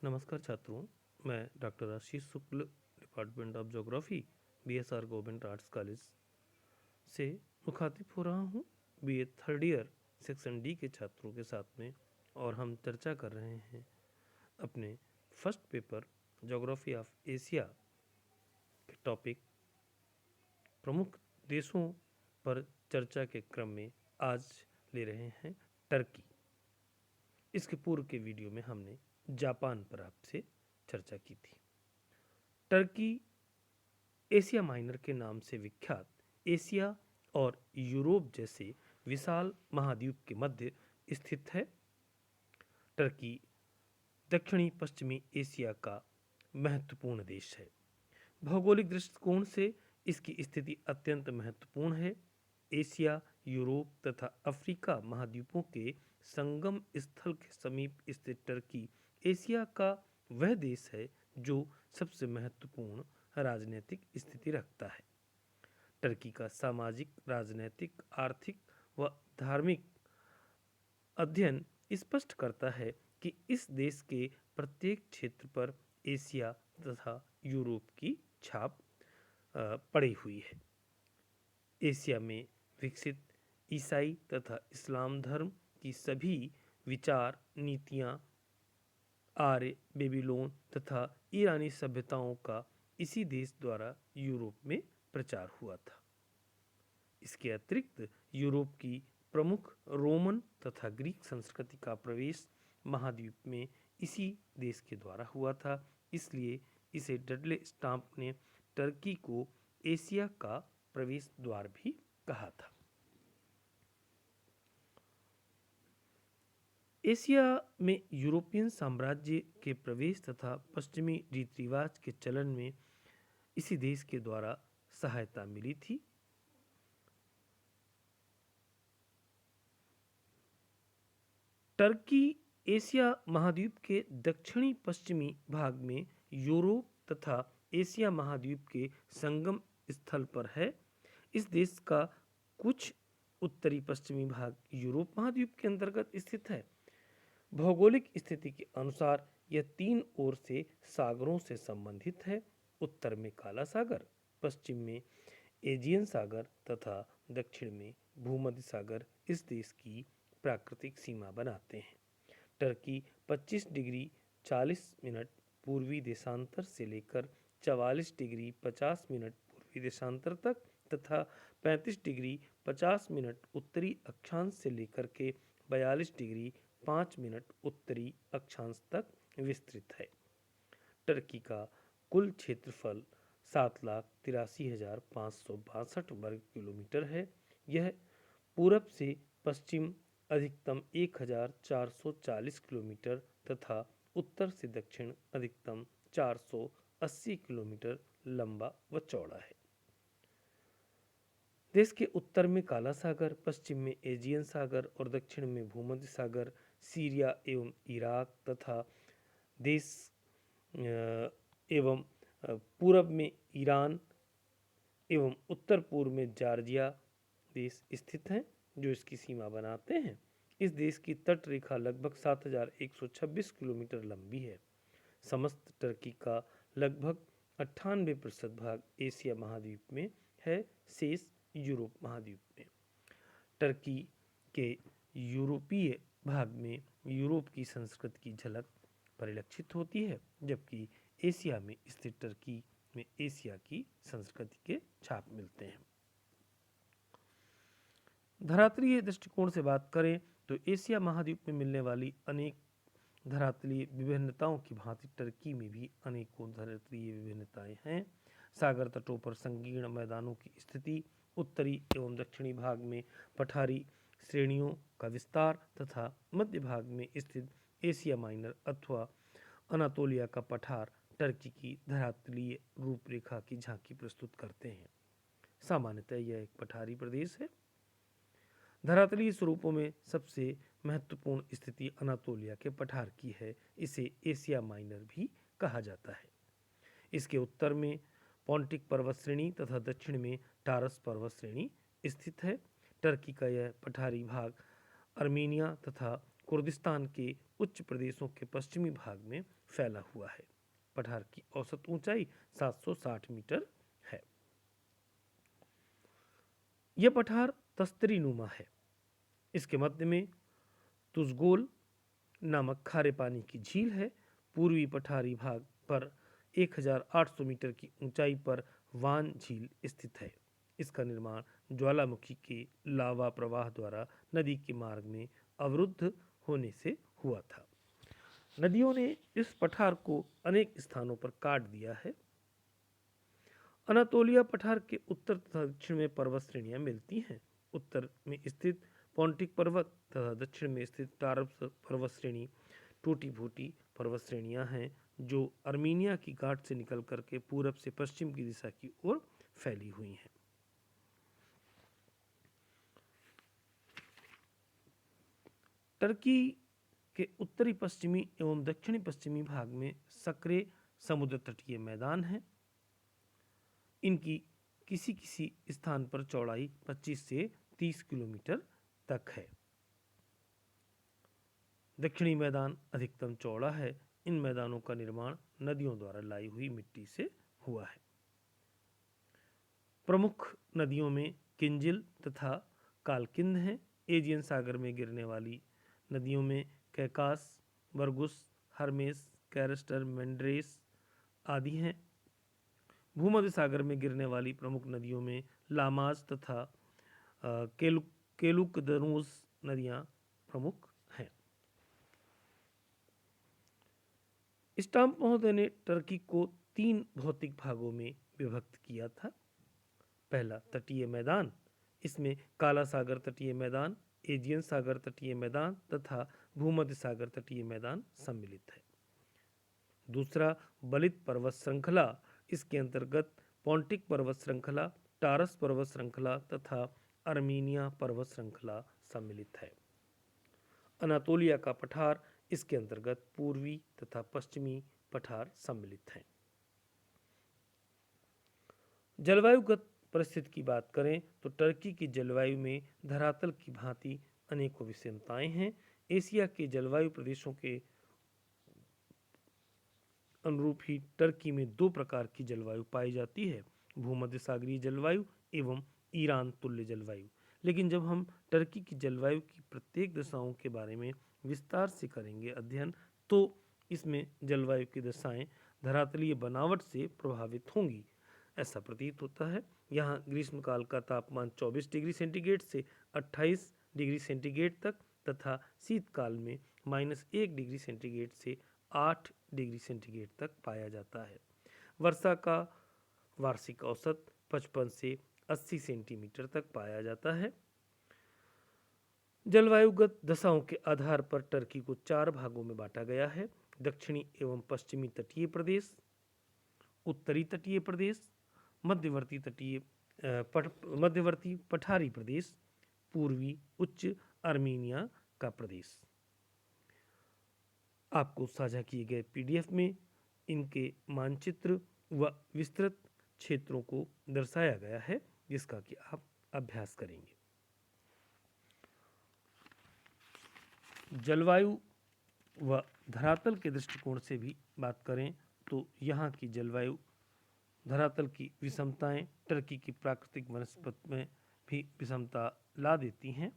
नमस्कार छात्रों, मैं doctor Ashish Shukla, department of geography, BSR government arts college से मुखातिब हो रहा हूँ। BA third year section D के छात्रों के साथ में, और हम चर्चा कर रहे हैं अपने first paper geography of Asia के टॉपिक प्रमुख देशों पर चर्चा के क्रम में आज ले रहे हैं टर्की। इसके पूर्व के वीडियो में हमने जापान पर आपसे चर्चा की थी। टर्की एशिया माइनर के नाम से विख्यात एशिया और यूरोप जैसे विशाल महाद्वीप के मध्य स्थित है। टर्की दक्षिणी पश्चिमी एशिया का महत्वपूर्ण देश है। भौगोलिक दृष्टिकोण से इसकी स्थिति अत्यंत महत्वपूर्ण है। एशिया, यूरोप तथा अफ्रीका महाद्वीपों के संगम स्थल के समीप स्थित टर्की एशिया का वह देश है जो सबसे महत्वपूर्ण राजनीतिक स्थिति रखता है। टर्की का सामाजिक, राजनीतिक, आर्थिक व धार्मिक अध्ययन स्पष्ट करता है कि इस देश के प्रत्येक क्षेत्र पर एशिया तथा यूरोप की छाप पड़ी हुई है। एशिया में विकसित ईसाई तथा इस्लाम धर्म की सभी विचार, नीतियाँ आर्य, बेबीलोन तथा ईरानी सभ्यताओं का इसी देश द्वारा यूरोप में प्रचार हुआ था। इसके अतिरिक्त यूरोप की प्रमुख रोमन तथा ग्रीक संस्कृति का प्रवेश महाद्वीप में इसी देश के द्वारा हुआ था। इसलिए इसे डडले स्टाम्प ने टर्की को एशिया का प्रवेश द्वार भी कहा था। एशिया में यूरोपियन साम्राज्य के प्रवेश तथा पश्चिमी रीति रिवाज के चलन में इसी देश के द्वारा सहायता मिली थी। टर्की एशिया महाद्वीप के दक्षिणी पश्चिमी भाग में यूरोप तथा एशिया महाद्वीप के संगम स्थल पर है। इस देश का कुछ उत्तरी पश्चिमी भाग यूरोप महाद्वीप के अंतर्गत स्थित है। भौगोलिक स्थिति के अनुसार यह तीन ओर से सागरों से संबंधित है। उत्तर में काला सागर, पश्चिम में एजियन सागर तथा दक्षिण में भूमध्य सागर इस देश की प्राकृतिक सीमा बनाते हैं। टर्की 25 डिग्री 40 मिनट पूर्वी देशांतर से लेकर 44 डिग्री 50 मिनट पूर्वी देशांतर तक तथा 35 डिग्री 50 मिनट उत्तरी अक्षांश से लेकर के 42 डिग्री 5 मिनट उत्तरी अक्षांश तक विस्तृत है। टर्की का कुल क्षेत्रफल 7,83,562 वर्ग किलोमीटर है। यह पूरब से पश्चिम अधिकतम 1,440 किलोमीटर तथा उत्तर से दक्षिण अधिकतम 480 किलोमीटर लंबा व चौड़ा है। देश के उत्तर में काला सागर, पश्चिम में एजियन सागर और दक्षिण में भूमध्य सागर सीरिया एवं इराक तथा देश एवं पूरब में ईरान एवं उत्तर पूर्व में जॉर्जिया देश स्थित हैं जो इसकी सीमा बनाते हैं। इस देश की तट रेखा लगभग 7,126 किलोमीटर लंबी है। समस्त टर्की का लगभग 98% भाग एशिया महाद्वीप में है, शेष यूरोप महाद्वीप में। टर्की के यूरोपीय भाग में यूरोप की संस्कृति की झलक परिलक्षित होती है, जबकि एशिया में स्थित टर्की में एशिया की संस्कृति के छाप मिलते हैं। धरातलीय दृष्टिकोण से बात करें तो एशिया महाद्वीप में मिलने वाली अनेक धरातलीय विभिन्नताओं की भांति टर्की में भी अनेकों धरातलीय विभिन्नताएं हैं। सागर तटों पर संकीर्ण मैदानों की स्थिति, उत्तरी एवं दक्षिणी भाग में पठारी श्रेणियों का विस्तार तथा मध्य भाग में स्थित एशिया माइनर अथवा अनातोलिया का पठार टर्की की धरातलीय रूपरेखा की झांकी प्रस्तुत करते हैं। सामान्यतः यह एक पठारी प्रदेश है। धरातलीय स्वरूपों में सबसे महत्वपूर्ण स्थिति अनातोलिया के पठार की है। इसे एशिया माइनर भी कहा जाता है। इसके उत्तर में पॉन्टिक पर्वत श्रेणी तथा दक्षिण में टारस पर्वत श्रेणी स्थित है। टर्की का यह पठारी भाग अर्मीनिया तथा कुर्दिस्तान के उच्च प्रदेशों के पश्चिमी भाग में फैला हुआ है। पठार की औसत ऊंचाई 760 मीटर है। यह पठार तस्तरी नुमा है। इसके मध्य में तुजगोल नामक खारे पानी की झील है। पूर्वी पठारी भाग पर 1800 मीटर की ऊंचाई पर वान झील स्थित है। इसका निर्माण ज्वालामुखी के लावा प्रवाह द्वारा नदी के मार्ग में अवरुद्ध होने से हुआ था। नदियों ने इस पठार को अनेक स्थानों पर काट दिया है। अनातोलिया पठार के उत्तर तथा दक्षिण में पर्वत श्रेणियां मिलती हैं। उत्तर में स्थित पॉन्टिक पर्वत तथा दक्षिण में स्थित टारप्स पर्वत श्रेणी टूटी फूटी पर्वत श्रेणियां हैं जो अर्मीनिया की घाट से निकल करके पूरब से पश्चिम की दिशा की ओर फैली हुई हैं। टर्की के उत्तरी पश्चिमी एवं दक्षिणी पश्चिमी भाग में सक्रिय समुद्र तटीय मैदान हैं। इनकी किसी किसी स्थान पर चौड़ाई 25 से 30 किलोमीटर तक है। दक्षिणी मैदान अधिकतम चौड़ा है। इन मैदानों का निर्माण नदियों द्वारा लाई हुई मिट्टी से हुआ है। प्रमुख नदियों में किंजिल तथा कालकिंद हैं। एजियन सागर में गिरने वाली नदियों में कैकास, बरगुस, हरमेस, कैरस्टर, मेंड्रेस आदि हैं। भूमध्य सागर में गिरने वाली प्रमुख नदियों में लामाज तथा केलुकदनूज नदियां प्रमुख हैं। स्टाम्प महोदय ने टर्की को 3 भौतिक भागों में विभक्त किया था। पहला तटीय मैदान, इसमें काला सागर तटीय मैदान, एजियन सागर तटीय मैदान तथा भूमध्य सागर तटीय मैदान सम्मिलित है। दूसरा बलित पर्वत श्रृंखला, इसके अंतर्गत पॉन्टिक पर्वत श्रृंखला, टारस पर्वत श्रृंखला तथा अर्मीनिया पर्वत श्रृंखला सम्मिलित है। अनातोलिया का पठार, इसके अंतर्गत पूर्वी तथा पश्चिमी पठार सम्मिलित हैं। जलवायुगत परिस्थिति की बात करें तो टर्की की जलवायु में धरातल की भांति अनेकों विषमताएं हैं। एशिया के जलवायु प्रदेशों के अनुरूप ही टर्की में 2 प्रकार की जलवायु पाई जाती है, भूमध्य सागरीय जलवायु एवं ईरान तुल्य जलवायु। लेकिन जब हम टर्की की जलवायु की प्रत्येक दशाओं के बारे में विस्तार से करेंगे अध्ययन, तो इसमें जलवायु की दशाएं धरातलीय बनावट से प्रभावित होंगी, ऐसा प्रतीत होता है। यहाँ ग्रीष्मकाल का तापमान 24 डिग्री सेंटीग्रेड से 28 डिग्री सेंटीग्रेड तक तथा शीतकाल में -1 डिग्री सेंटीग्रेड से 8 डिग्री सेंटीग्रेड तक पाया जाता है। वर्षा का वार्षिक औसत 55 से 80 सेंटीमीटर तक पाया जाता है। जलवायुगत दशाओं के आधार पर टर्की को 4 भागों में बांटा गया है, दक्षिणी एवं पश्चिमी तटीय प्रदेश, उत्तरी तटीय प्रदेश, मध्यवर्ती पठारी प्रदेश, पूर्वी उच्च अर्मीनिया का प्रदेश। आपको साझा किए गए PDF में इनके मानचित्र व विस्तृत क्षेत्रों को दर्शाया गया है, जिसका कि आप अभ्यास करेंगे। जलवायु व धरातल के दृष्टिकोण से भी बात करें तो यहाँ की जलवायु धरातल की विषमताएं टर्की की प्राकृतिक वनस्पति में भी विषमता ला देती हैं।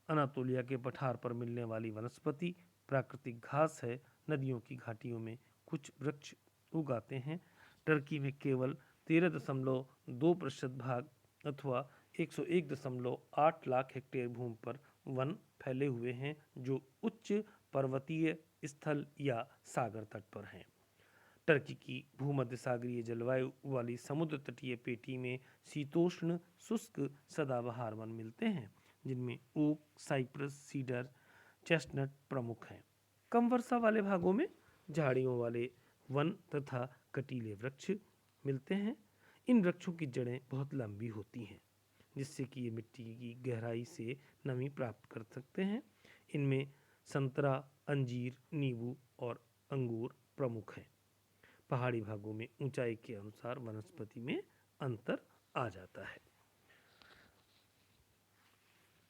अनातोलिया के पठार पर मिलने वाली वनस्पति प्राकृतिक घास है। नदियों की घाटियों में कुछ वृक्ष उगाते हैं। टर्की में केवल 13.2% भाग अथवा 101.8 लाख हेक्टेयर भूमि पर वन फैले हुए हैं, जो उच्च पर्वतीय स्थल या सागर तट पर हैं। टर्की की भूमध्य सागरीय जलवायु वाली समुद्र तटीय पेटी में शीतोष्ण शुष्क सदाबहार वन मिलते हैं, जिनमें ओक, साइप्रस, सीडर, चेस्टनट प्रमुख हैं। कम वर्षा वाले भागों में झाड़ियों वाले वन तथा कटीले वृक्ष मिलते हैं। इन वृक्षों की जड़ें बहुत लंबी होती हैं, जिससे कि ये मिट्टी की गहराई से नमी प्राप्त कर सकते हैं। इनमें संतरा, अंजीर, नींबू और अंगूर प्रमुख हैं। पहाड़ी भागों में ऊंचाई के अनुसार वनस्पति में अंतर आ जाता है।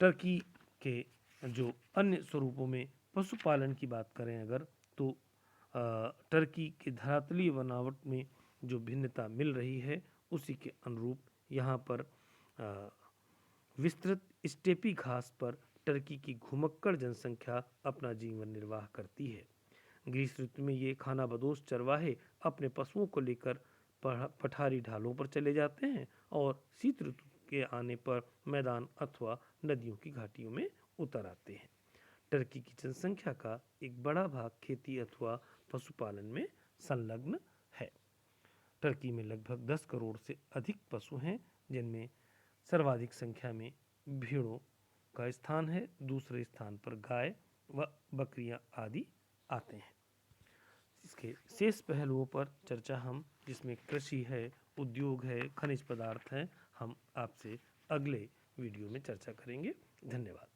टर्की के जो अन्य स्वरूपों में पशुपालन की बात करें अगर तो टर्की के धरातलीय बनावट में जो भिन्नता मिल रही है उसी के अनुरूप यहाँ पर विस्तृत स्टेपी घास पर टर्की की घुमक्कड़ जनसंख्या अपना जीवन निर्वाह करती है। ग्रीष्म ऋतु में ये खानाबदोश चरवाहे अपने पशुओं को लेकर पठारी ढालों पर चले जाते हैं और शीत ऋतु के आने पर मैदान अथवा नदियों की घाटियों में उतर आते हैं। टर्की की जनसंख्या का एक बड़ा भाग खेती अथवा पशुपालन में संलग्न है। टर्की में लगभग 10 करोड़ से अधिक पशु हैं, जिनमें सर्वाधिक संख्या में भेड़ों का स्थान है। दूसरे स्थान पर गाय व बकरियां आदि आते हैं। इसके शेष पहलुओं पर चर्चा हम, जिसमें कृषि है, उद्योग है, खनिज पदार्थ है, हम आपसे अगले वीडियो में चर्चा करेंगे। धन्यवाद।